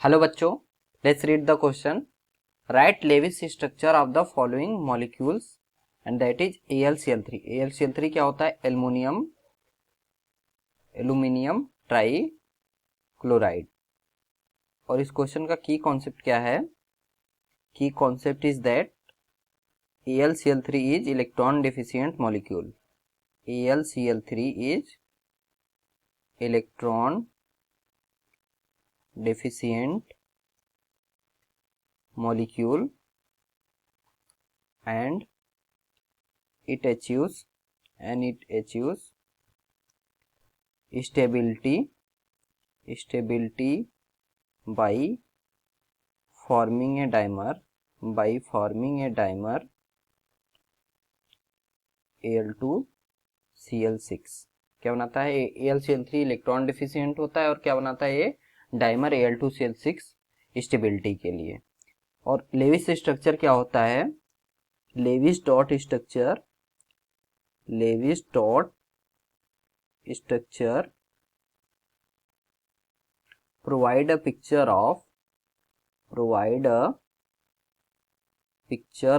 Hello बच्चों, let's read the question. Write Lewis structure of the following molecules and that is AlCl3. AlCl3 क्या होता है? Aluminium trichloride. और इस question का की कॉन्सेप्ट क्या है? Key concept is that AlCl3 is electron deficient molecule. AlCl3 is electron deficient molecule and it achieves stability by forming a dimer Al2Cl6. क्या बनाता है? AlCl3 इलेक्ट्रॉन डिफिशिएंट होता है और क्या बनाता है? ये डाइमर Al2Cl6 स्टेबिलिटी के लिए. और लेविस स्ट्रक्चर क्या होता है? Lewis dot structure provide a picture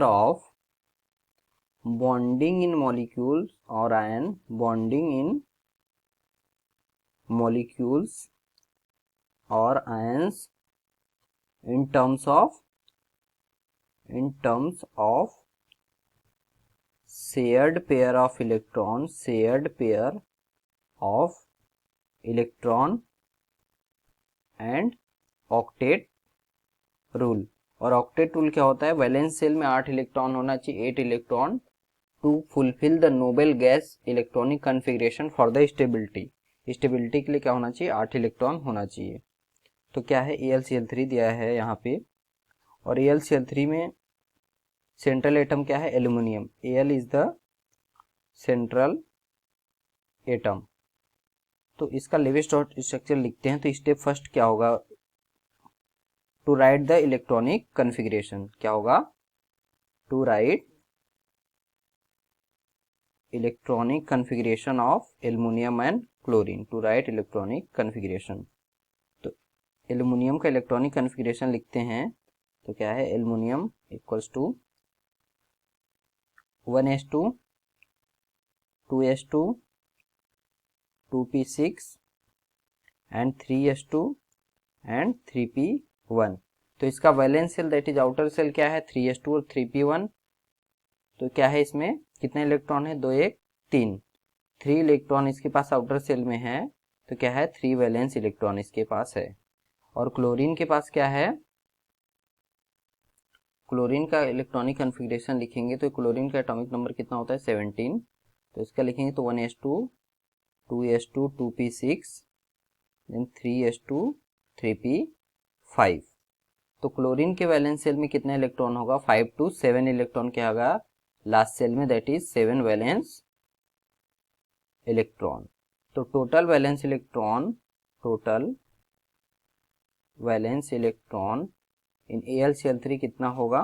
of bonding in molecules or ion bonding in molecules or ions in terms of shared pair of electron and octet rule. और octet rule क्या होता है? Valence shell में 8 electron होना चाहिए, 8 electron to fulfil the noble gas electronic configuration for the stability. Stability के लिए क्या होना चाहिए? 8 इलेक्ट्रॉन होना चाहिए. तो क्या है? AlCl3 दिया है यहाँ पे. और AlCl3 में सेंट्रल एटम क्या है? Aluminium. Al is the central atom. तो इसका लेविस डॉट स्ट्रक्चर लिखते हैं. तो स्टेप फर्स्ट क्या होगा? To write the electronic configuration. क्या होगा? To write electronic configuration of aluminium and chlorine. To write electronic configuration. तो एल्यूमिनियम का इलेक्ट्रॉनिक कॉन्फ़िगरेशन लिखते हैं. तो क्या है? Aluminium equals to 1s2 2s2 2p6 and 3s2 and 3p1. तो इसका valence shell that is outer shell क्या है? 3s2 और 3p1. तो क्या है? इसमें कितने इलेक्ट्रॉन है? 2 1 3. 3 इलेक्ट्रॉन इसके पास आउटर सेल में है. तो क्या है? 3 वैलेंस इलेक्ट्रॉन इसके पास है. और क्लोरीन के पास क्या है? क्लोरीन का इलेक्ट्रॉनिक कॉन्फ़िगरेशन लिखेंगे तो क्लोरीन का एटॉमिक नंबर कितना होता है? 17. तो इसका लिखेंगे तो 1s2 2s2 2p6 then 3s2 3p5. तो क्लोरीन के वैलेंस सेल में कितना इलेक्ट्रॉन होगा? 5 to 7 इलेक्ट्रॉन क्या होगा लास्ट सेल में? That is 7 valence electron. तो total valence electron in AlCl3 कितना होगा?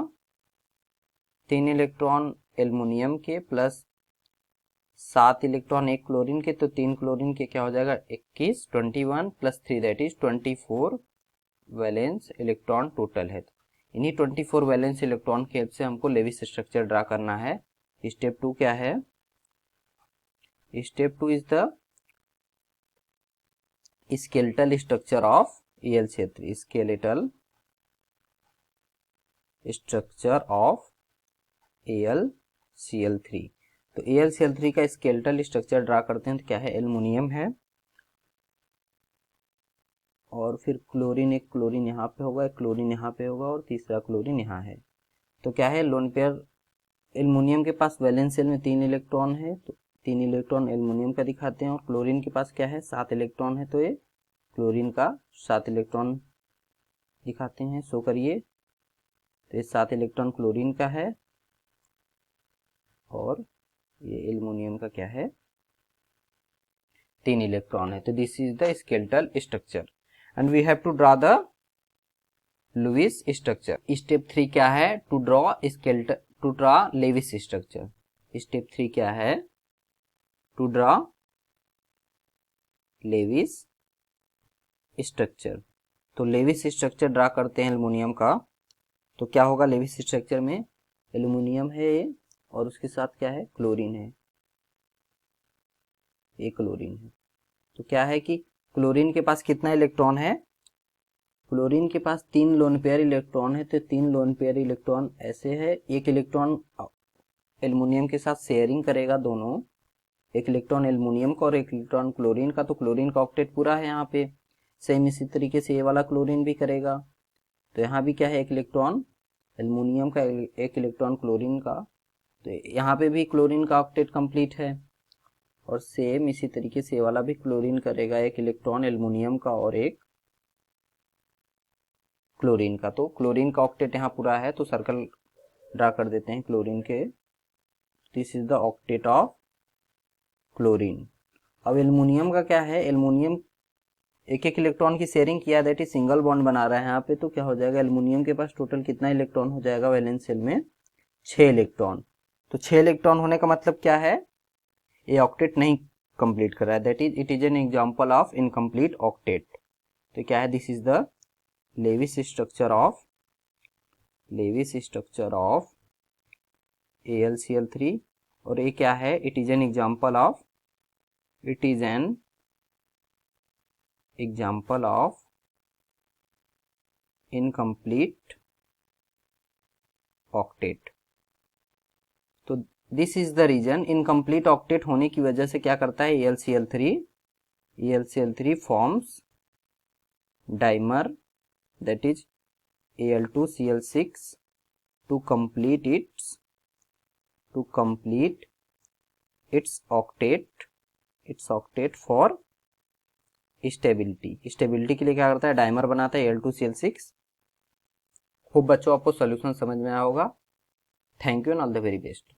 3 इलेक्ट्रॉन एल्यूमिनियम के प्लस 7 इलेक्ट्रॉन एक क्लोरीन के. तो 3 क्लोरीन के क्या हो जाएगा? 21 21 plus 3 that is 24 valence electron total है. इन्हीं 24 वैलेंस इलेक्ट्रॉन की हेल्प से हमको लेविस स्ट्रक्चर ड्रा करना है. स्टेप 2 क्या है? Step 2 is the skeletal structure of AlCl3. Skeletal structure of AlCl3. तो AlCl3 का स्केलेटल स्ट्रक्चर ड्रा करते हैं. तो क्या है? एल्यूमिनियम है और फिर क्लोरीन, एक क्लोरीन यहाँ पे होगा, एक क्लोरीन यहाँ पे होगा और तीसरा क्लोरीन यहाँ है. तो क्या है? लोन पेयर एल्यूमिनियम के पास वैलेंस सेल में 3 इलेक्ट्रॉन है. तो 3 इलेक्ट्रॉन एल्यूमिनियम का दिखाते हैं. और क्लोरीन के पास क्या है? 7 इलेक्ट्रॉन है. तो ये क्लोरीन का 7 इलेक्ट्रॉन दिखाते हैं. शो करिए. तो ये 7 इलेक्ट्रॉन क्लोरीन का है और ये एल्यूमिनियम का क्या है? 3 इलेक्ट्रॉन है. तो this is the skeletal structure and we have to draw the Lewis structure. Step 3 क्या है? To draw Lewis structure. Step 3 क्या है? To draw Lewis structure. तो लेविस स्ट्रक्चर ड्रा करते हैं एल्युमिनियम का, तो क्या होगा लेविस स्ट्रक्चर में, एल्युमिनियम है ये और उसके साथ क्या है, क्लोरीन है, ये क्लोरीन है। तो क्या है कि क्लोरीन के पास कितना इलेक्ट्रॉन है, क्लोरीन के पास 3 लोन पेयर इलेक्ट्रॉन है, तो 3 लोन पेयर इलेक्ट्रॉन ऐसे है, एक इलेक्ट्रॉन एल्युमिनियम के साथ शेयरिंग करेगा दोनों, एक इलेक्ट्रॉन एल्युमिनियम का और एक इलेक्ट्रॉन क्लोरीन का, तो क्लोरीन का ऑक्टेट पूरा है यहाँ पे। सेम इसी तरीके से ये वाला क्लोरीन भी करेगा, तो यहाँ भी क्या है, एक इलेक्ट्रॉन एल्युमिनियम का, एक इलेक्ट्रॉन क्लोरीन का, तो यहाँ पे भी क्लोरीन का ऑक्टेट कंप्लीट है। और सेम इसी तरीके से ये वाला भी क्लोरीन करेगा, एक इलेक्ट्रॉन एल्युमिनियम का और एक क्लोरीन का, तो क्लोरीन का ऑक्टेट यहाँ पूरा है, तो सर्कल ड्रा कर देते हैं क्लोरीन के। This is the octet of chlorine. अब एल्युमिनियम का क्या है, एल्युमिनियम एक एक इलेक्ट्रॉन की शेयरिंग किया, दैट इज सिंगल बॉन्ड बना रहा है यहाँ पे, तो क्या हो जाएगा, एल्युमिनियम के पास टोटल कितना इलेक्ट्रॉन हो जाएगा वैलेंस शेल में, 6 इलेक्ट्रॉन। तो 6 इलेक्ट्रॉन होने का मतलब क्या है, ये ऑक्टेट नहीं कंप्लीट कर रहा है, that is it is an example of incomplete octet. तो क्या है, this is the Lewis structure of AlCl3, और ये क्या है, it is an example of incomplete octet. तो this is the reason, incomplete octet होने की वजह से क्या करता है AlCl3 forms dimer, that is Al2Cl6 to complete its octet for stability के लिए क्या करता है, डाइमर बनाता है Al2Cl6। होप बच्चों आपको सॉल्यूशन समझ में आया होगा। Thank you and all the very best.